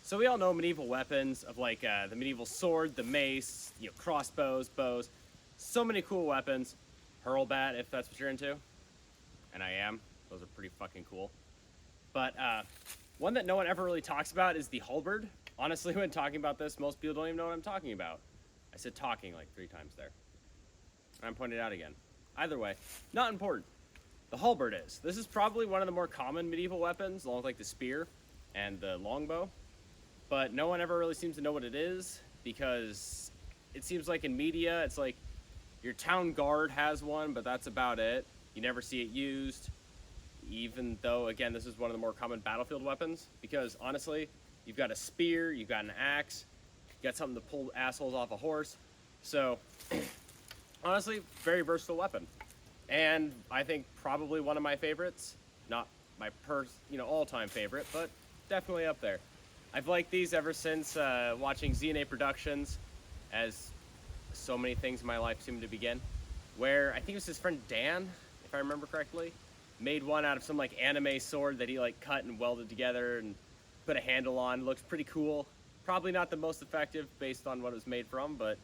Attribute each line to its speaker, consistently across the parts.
Speaker 1: So we all know medieval weapons of like the medieval sword, the mace, crossbows, bows. So many cool weapons. Hurlbat, if that's what you're into. And I am. Those are pretty fucking cool. But one that no one ever really talks about is the halberd. Honestly, when talking about this, most people don't even know what I'm talking about. I said talking like 3 times there. And I'm pointing it out again. Either way, not important. The halberd is. This is probably one of the more common medieval weapons, along with like the spear and the longbow. But no one ever really seems to know what it is, because it seems like in media, it's like your town guard has one, but that's about it. You never see it used, even though, again, this is one of the more common battlefield weapons, because honestly, you've got a spear, you've got an axe, you've got something to pull assholes off a horse. So, honestly, very versatile weapon. And I think probably one of my favorites. Not my all-time favorite, but definitely up there. I've liked these ever since watching ZNA Productions, as so many things in my life seem to begin, where I think it was his friend Dan, if I remember correctly, made one out of some like anime sword that he like cut and welded together and put a handle on. Looks pretty cool. Probably not the most effective based on what it was made from, but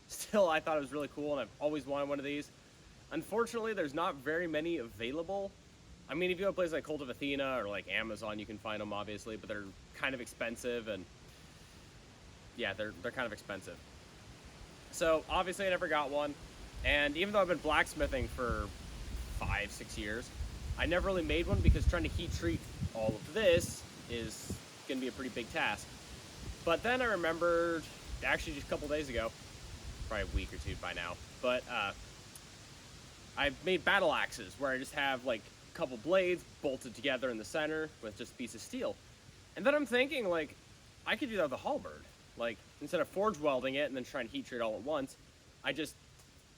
Speaker 1: still I thought it was really cool, and I've always wanted one of these. Unfortunately, there's not very many available. I mean, if you go to places like Cult of Athena or like Amazon, you can find them obviously, but they're kind of expensive, and yeah, they're kind of expensive. So obviously I never got one, and even though I've been blacksmithing for 5-6 years, I never really made one, because trying to heat treat all of this is gonna be a pretty big task. But then I remembered, actually just a couple days ago, probably a week or 2 by now, but I've made battle axes where I just have like a couple blades bolted together in the center with just a piece of steel. And then I'm thinking, like, I could do that with a halberd. Like, instead of forge welding it and then trying to heat treat all at once, I just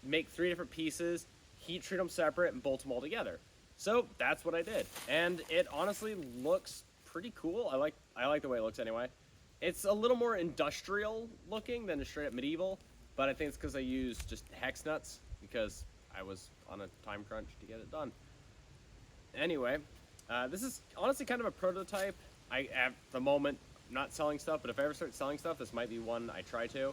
Speaker 1: make 3 different pieces, heat treat them separate, and bolt them all together. So that's what I did, and it honestly looks pretty cool. I like the way it looks anyway. It's a little more industrial looking than a straight up medieval, but I think it's because I used just hex nuts, because I was on a time crunch to get it done. Anyway, this is honestly kind of a prototype. At the moment, I'm not selling stuff, but if I ever start selling stuff, this might be one I try to.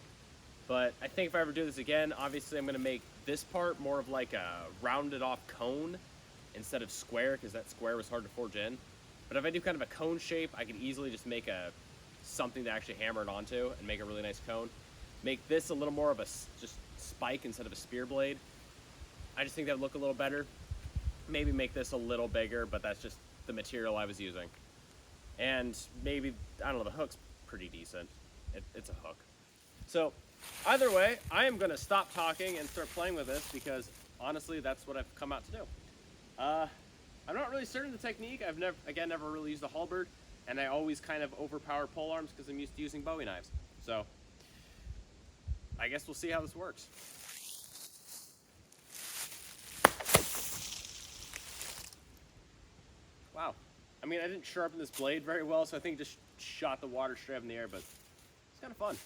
Speaker 1: But I think if I ever do this again, obviously I'm going to make this part more of like a rounded off cone instead of square, because that square was hard to forge in. But if I do kind of a cone shape, I can easily just make something to actually hammer it onto and make a really nice cone. Make this a little more of a just spike instead of a spear blade. I just think that would look a little better. Maybe make this a little bigger, but that's just the material I was using. And maybe, I don't know, the hook's pretty decent. It's a hook. So, either way, I am going to stop talking and start playing with this, because honestly, that's what I've come out to do. I'm not really certain of the technique. I've never really used a halberd, and I always kind of overpower pole arms because I'm used to using Bowie knives. So, I guess we'll see how this works. Wow. I mean, I didn't sharpen this blade very well, so I think it just shot the water straight up in the air, but it's kind of fun.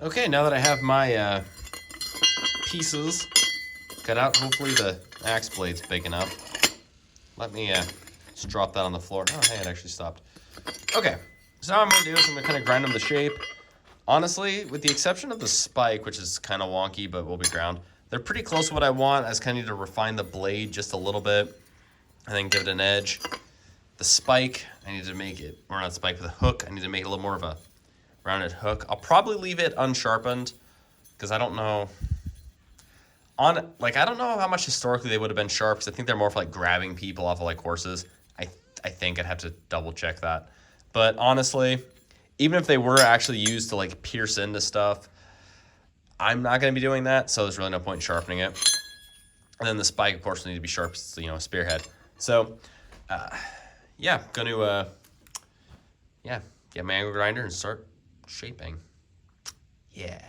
Speaker 2: Okay, now that I have my pieces cut out, hopefully the axe blade's big enough. Let me just drop that on the floor. Oh, hey, it actually stopped. Okay, so now what I'm going to do is I'm going to kind of grind them to shape. Honestly, with the exception of the spike, which is kind of wonky, but will be ground, they're pretty close to what I want. I just kind of need to refine the blade just a little bit and then give it an edge. The spike, I need to make it, or not spike, but the hook, I need to make it a little more of a rounded hook. I'll probably leave it unsharpened because I don't know. I don't know how much historically they would have been sharp, because I think they're more for like grabbing people off of like horses. I think I'd have to double check that. But honestly, even if they were actually used to like pierce into stuff, I'm not going to be doing that, so there's really no point in sharpening it. And then the spike, of course, will need to be sharp, you know, a spearhead. So, yeah, going to, get my angle grinder and start shaping. Yeah.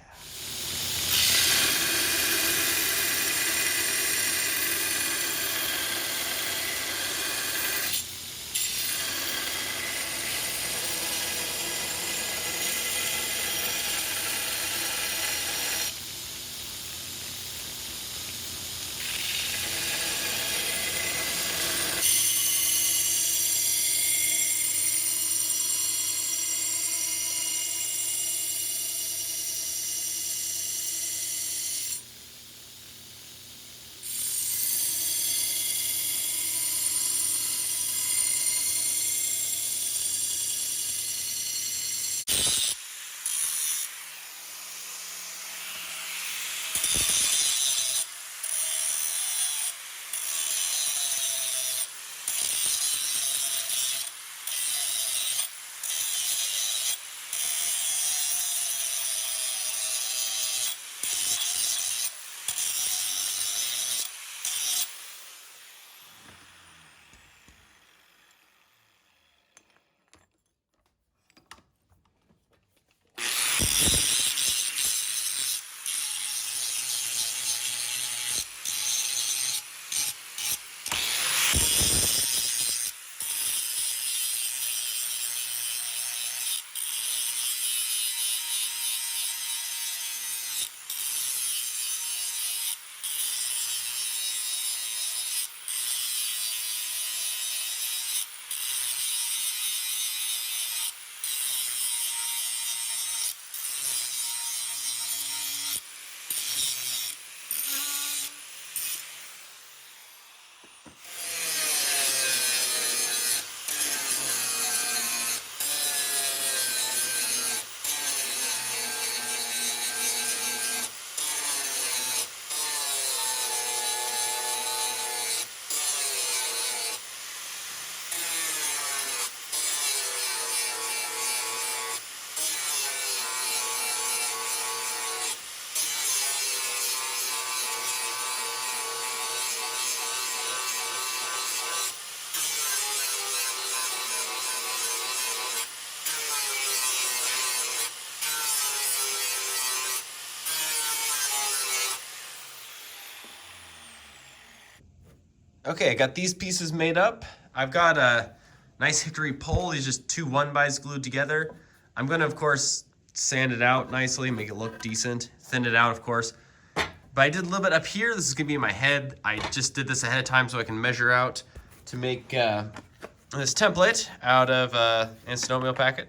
Speaker 2: Okay, I got these pieces made up. I've got a nice hickory pole. These just two 1x glued together. I'm gonna, of course, sand it out nicely, make it look decent. Thin it out, of course. But I did a little bit up here. This is gonna be in my head. I just did this ahead of time so I can measure out to make this template out of an snowmobile packet.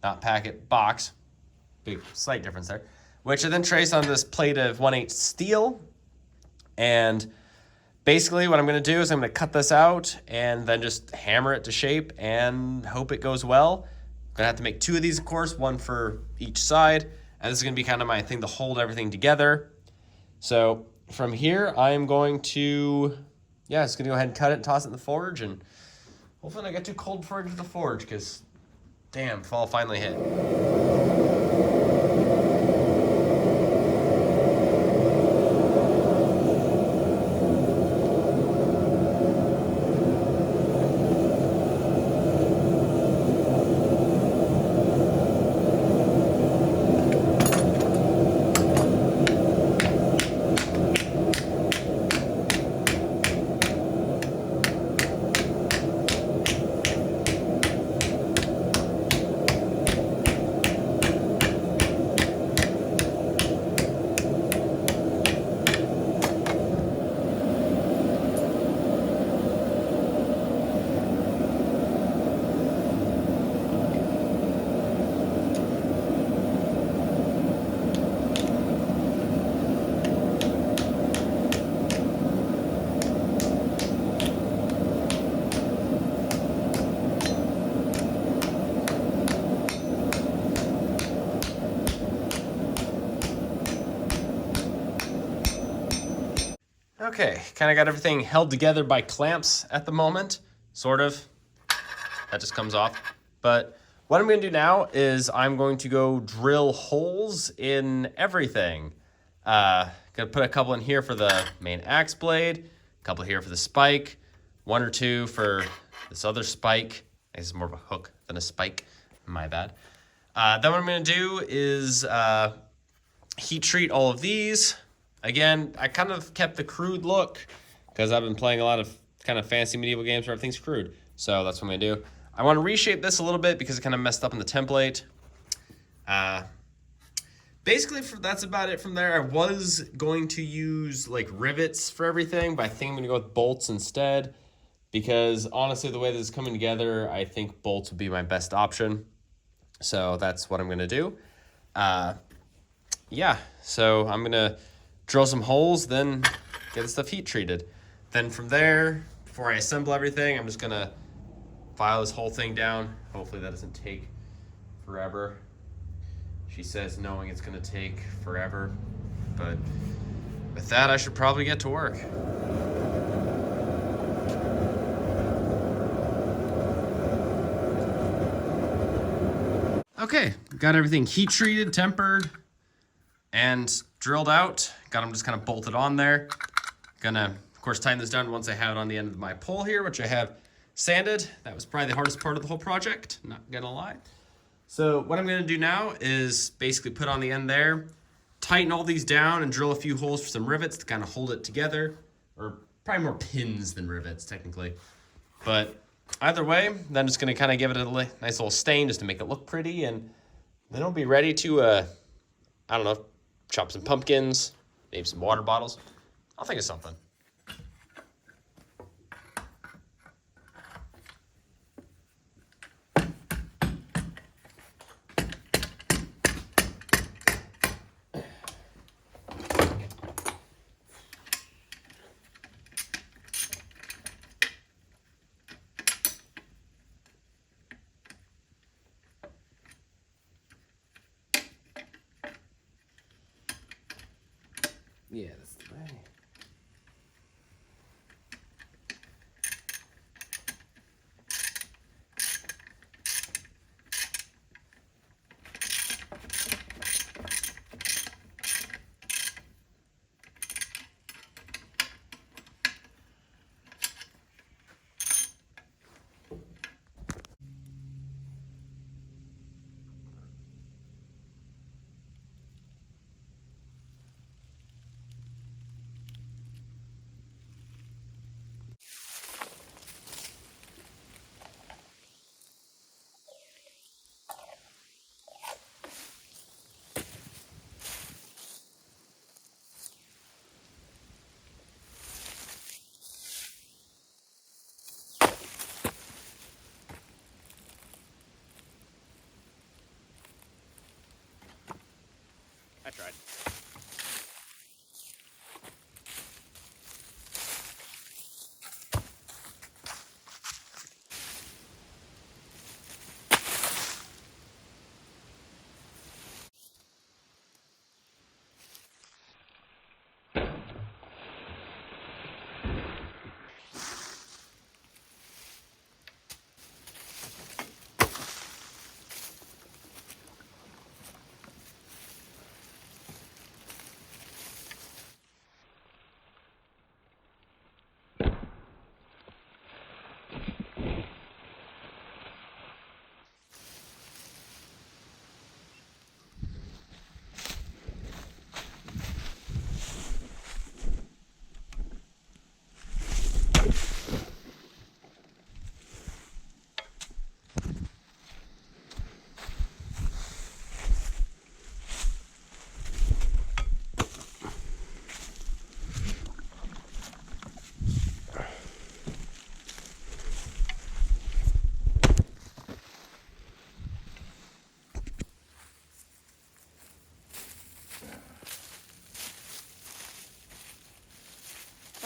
Speaker 2: Not packet, box. Big, slight difference there. Which I then traced on this plate of 1/8 steel. And basically what I'm going to do is I'm going to cut this out and then just hammer it to shape and hope it goes well. I'm going to have to make two of these, of course, one for each side. And this is going to be kind of my thing to hold everything together. So from here, I'm going to, just going to go ahead and cut it and toss it in the forge. And hopefully I don't get too cold before I get to the forge, because damn, fall finally hit. Okay, kind of got everything held together by clamps at the moment, sort of. That just comes off. But what I'm going to do now is I'm going to go drill holes in everything. Gonna put a couple in here for the main axe blade, a couple here for the spike, 1 or 2 for this other spike. It's more of a hook than a spike. My bad. Then what I'm going to do is heat treat all of these. Again, I kind of kept the crude look because I've been playing a lot of kind of fancy medieval games where everything's crude. So that's what I'm going to do. I want to reshape this a little bit because it kind of messed up in the template. Basically, that's about it from there. I was going to use like rivets for everything, but I think I'm going to go with bolts instead because honestly, the way this is coming together, I think bolts would be my best option. So that's what I'm going to do. Yeah, so I'm going to drill some holes, then get the stuff heat treated. Then from there, before I assemble everything, I'm just going to file this whole thing down. Hopefully that doesn't take forever. She says knowing it's going to take forever, but with that, I should probably get to work. Okay, got everything heat treated, tempered, and drilled out. Got them just kind of bolted on there. Gonna, of course, tighten this down once I have it on the end of my pole here, which I have sanded. That was probably the hardest part of the whole project, not gonna lie. So what I'm gonna do now is basically put on the end there, tighten all these down and drill a few holes for some rivets to kind of hold it together, or probably more pins than rivets technically. But either way, then I'm just gonna kind of give it a nice little stain just to make it look pretty, and then it'll be ready to, I don't know, chop some pumpkins, maybe some water bottles. I'll think of something. Yeah, that's the way.
Speaker 1: I tried.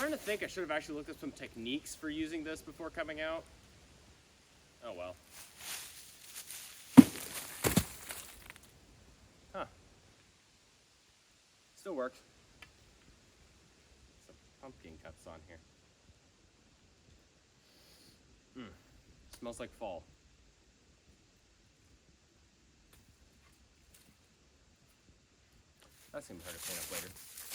Speaker 1: I'm starting to think I should have actually looked up some techniques for using this before coming out. Oh well. Huh. Still works. Some napkin cuts on here. Smells like fall. That seems hard to clean up later.